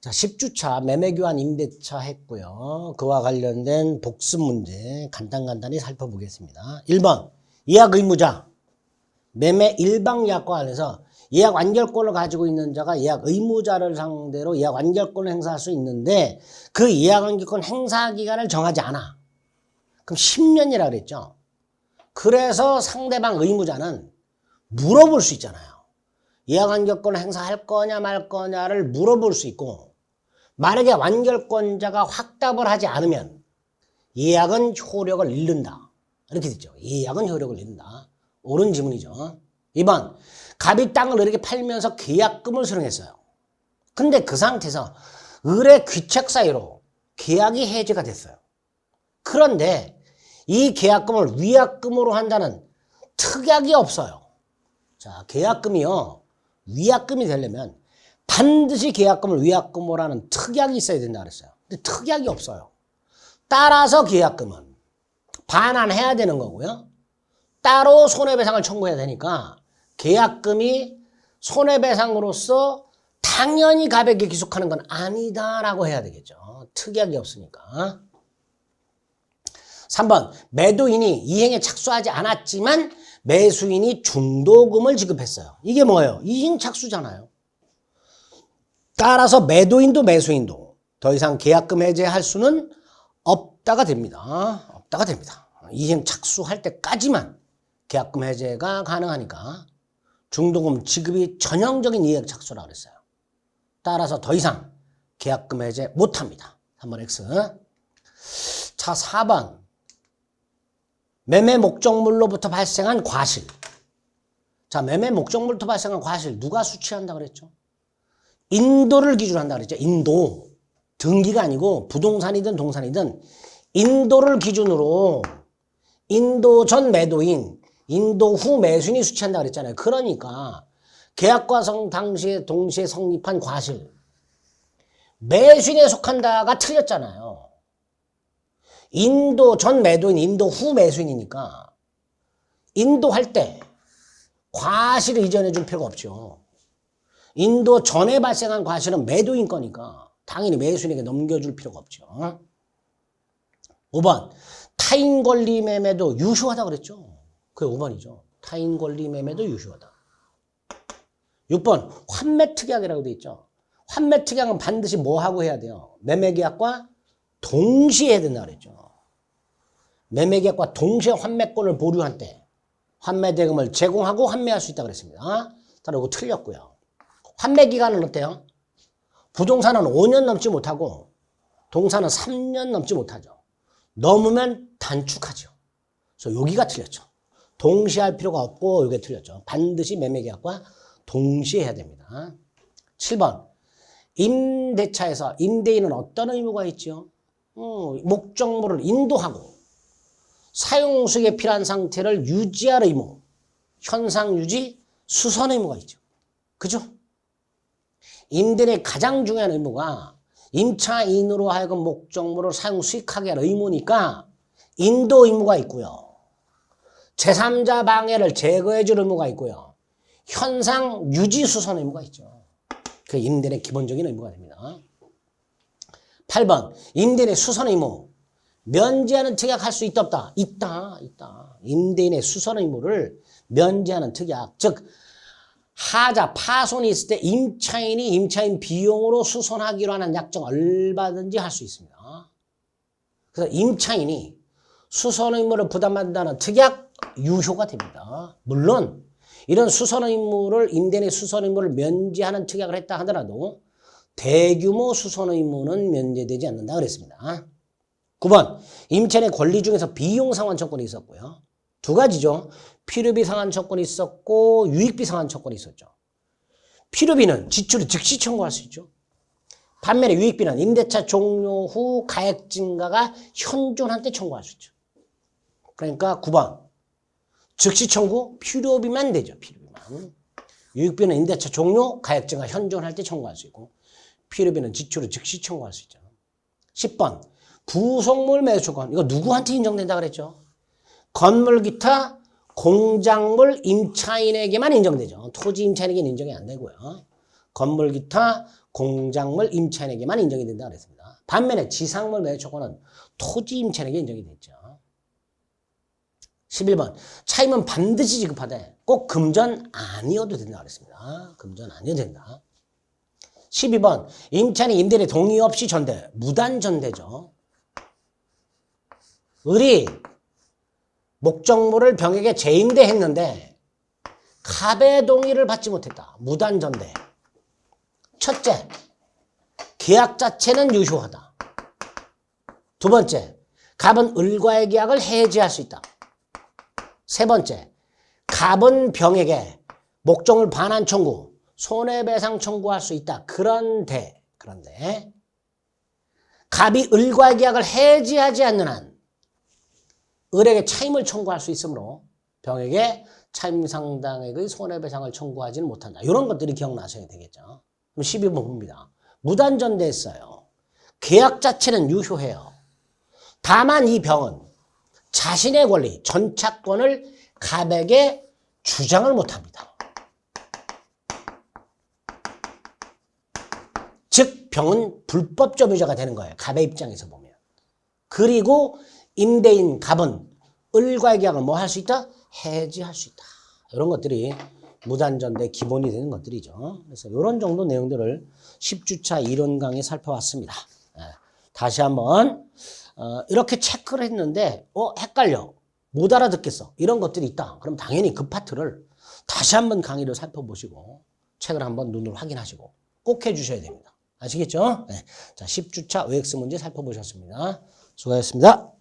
자, 10주차 매매교환 임대차 했고요. 그와 관련된 복습 문제 간단히 살펴보겠습니다. 1번 예약 의무자 매매 일방예약과 관련해서 예약 완결권을 가지고 있는 자가 예약 의무자를 상대로 예약 완결권을 행사할 수 있는데 그 예약 완결권 행사 기간을 정하지 않아. 그럼 10년이라 그랬죠. 그래서 상대방 의무자는 물어볼 수 있잖아요. 예약 완결권을 행사할 거냐 말 거냐를 물어볼 수 있고, 만약에 완결권자가 확답을 하지 않으면 예약은 효력을 잃는다. 이렇게 되죠. 예약은 효력을 잃는다. 옳은 지문이죠. 2번 갑이 땅을 이렇게 팔면서 계약금을 수령했어요. 근데 그 상태에서 을의 귀책 사유로 계약이 해지가 됐어요. 그런데 이 계약금을 위약금으로 한다는 특약이 없어요. 자, 계약금이요. 위약금이 되려면 반드시 계약금을 위약금으로 하는 특약이 있어야 된다 그랬어요. 근데 특약이 없어요. 따라서 계약금은 반환해야 되는 거고요. 따로 손해배상을 청구해야 되니까 계약금이 손해배상으로서 당연히 갑에게 기속하는 건 아니다라고 해야 되겠죠. 특약이 없으니까. 3번 매도인이 이행에 착수하지 않았지만 매수인이 중도금을 지급했어요. 이게 뭐예요? 이행 착수잖아요. 따라서 매도인도 매수인도 더 이상 계약금 해제할 수는 없다가 됩니다. 없다가 됩니다. 이행 착수할 때까지만 계약금 해제가 가능하니까 중도금 지급이 전형적인 이행 착수라고 그랬어요. 따라서 더 이상 계약금 해제 못합니다. 3번 X. 자, 4번 매매 목적물로부터 발생한 과실. 자, 매매 목적물로부터 발생한 과실 누가 수취한다 그랬죠? 인도를 기준으로 한다 그랬죠. 인도. 등기가 아니고 부동산이든 동산이든 인도를 기준으로 인도 전 매도인, 인도 후 매수인이 수취한다 그랬잖아요. 그러니까 계약과 당시에 동시에 성립한 과실. 매수인에 속한다가 틀렸잖아요. 인도 전 매도인, 인도 후 매수인이니까 인도할 때 과실을 이전해 줄 필요가 없죠. 인도 전에 발생한 과실은 매도인 거니까 당연히 매수인에게 넘겨줄 필요가 없죠. 5번 타인 권리 매매도 유효하다 그랬죠. 그게 5번이죠. 타인 권리 매매도 유효하다. 6번 환매 특약이라고 돼 있죠. 환매 특약은 반드시 뭐 하고 해야 돼요? 매매 계약과 동시에 해야 된다 그랬죠. 매매 계약과 동시에 환매권을 보류한 때 환매 대금을 제공하고 환매할 수 있다고 그랬습니다. 따라 이거 틀렸고요. 환매 기간은 어때요? 부동산은 5년 넘지 못하고 동산은 3년 넘지 못하죠. 넘으면 단축하죠. 그래서 여기가 틀렸죠. 동시에 할 필요가 없고 여기가 틀렸죠. 반드시 매매 계약과 동시에 해야 됩니다. 7번 임대차에서 임대인은 어떤 의무가 있죠? 목적물을 인도하고 사용수익에 필요한 상태를 유지할 의무, 현상 유지, 수선 의무가 있죠. 그죠? 임대인의 가장 중요한 의무가 임차인으로 하여금 목적물을 사용 수익하게 할 의무니까 인도 의무가 있고요. 제3자 방해를 제거해 줄 의무가 있고요. 현상 유지 수선 의무가 있죠. 그게 임대인의 기본적인 의무가 됩니다. 8번 임대인의 수선 의무. 면제하는 특약 할 수 있다 없다? 있다. 임대인의 수선 의무를 면제하는 특약. 즉 하자, 파손이 있을 때 임차인이 임차인 비용으로 수선하기로 하는 약정 얼마든지 할 수 있습니다. 그래서 임차인이 수선 의무를 부담한다는 특약 유효가 됩니다. 물론 이런 수선 의무를 임대인의 수선 의무를 면제하는 특약을 했다 하더라도 대규모 수선 의무는 면제되지 않는다 그랬습니다. 9번 임차인의 권리 중에서 비용 상환 청구권이 있었고요. 두 가지죠. 필요비 상환 청구권이 있었고 유익비 상환 청구권이 있었죠. 필요비는 지출을 즉시 청구할 수 있죠. 반면에 유익비는 임대차 종료 후 가액 증가가 현존할 때 청구할 수 있죠. 그러니까 9번 즉시 청구 필요비만 되죠. 필요비만. 유익비는 임대차 종료 가액 증가 현존할 때 청구할 수 있고 필요비는 지출을 즉시 청구할 수 있죠. 10번 부속물 매수권. 이거 누구한테 인정된다 그랬죠? 건물 기타 공작물 임차인에게만 인정되죠. 토지 임차인에게는 인정이 안 되고요. 건물 기타 공작물 임차인에게만 인정이 된다 그랬습니다. 반면에 지상물 매매초과는 토지 임차인에게 인정이 됐죠. 11번 차임은 반드시 지급하되 꼭 금전 아니어도 된다 그랬습니다. 금전 아니어도 된다. 12번 임차인이 임대인의 동의 없이 전대, 무단 전대죠. 을이 목적물을 병에게 재임대했는데 갑의 동의를 받지 못했다. 무단 전대. 첫째, 계약 자체는 유효하다. 두 번째, 갑은 을과의 계약을 해지할 수 있다. 세 번째, 갑은 병에게 목적물 반환 청구, 손해배상 청구할 수 있다. 그런데 갑이 을과의 계약을 해지하지 않는 한 을에게 차임을 청구할 수 있으므로 병에게 차임 상당액의 손해배상을 청구하지는 못한다. 이런 것들이 기억나셔야 되겠죠. 그럼 12번 봅니다. 무단전대했어요. 계약 자체는 유효해요. 다만 이 병은 자신의 권리, 전차권을 갑에게 주장을 못합니다. 즉 병은 불법 점유자가 되는 거예요. 갑의 입장에서 보면. 그리고 임대인 갑은 을과의 계약을 뭐 할 수 있다? 해지할 수 있다. 이런 것들이 무단전대 기본이 되는 것들이죠. 그래서 이런 정도 내용들을 10주차 이론 강의 살펴봤습니다. 다시 한번 이렇게 체크를 했는데 헷갈려. 못 알아듣겠어. 이런 것들이 있다. 그럼 당연히 그 파트를 다시 한번 강의를 살펴보시고 책을 한번 눈으로 확인하시고 꼭 해주셔야 됩니다. 아시겠죠? 자, 10주차 OX 문제 살펴보셨습니다. 수고하셨습니다.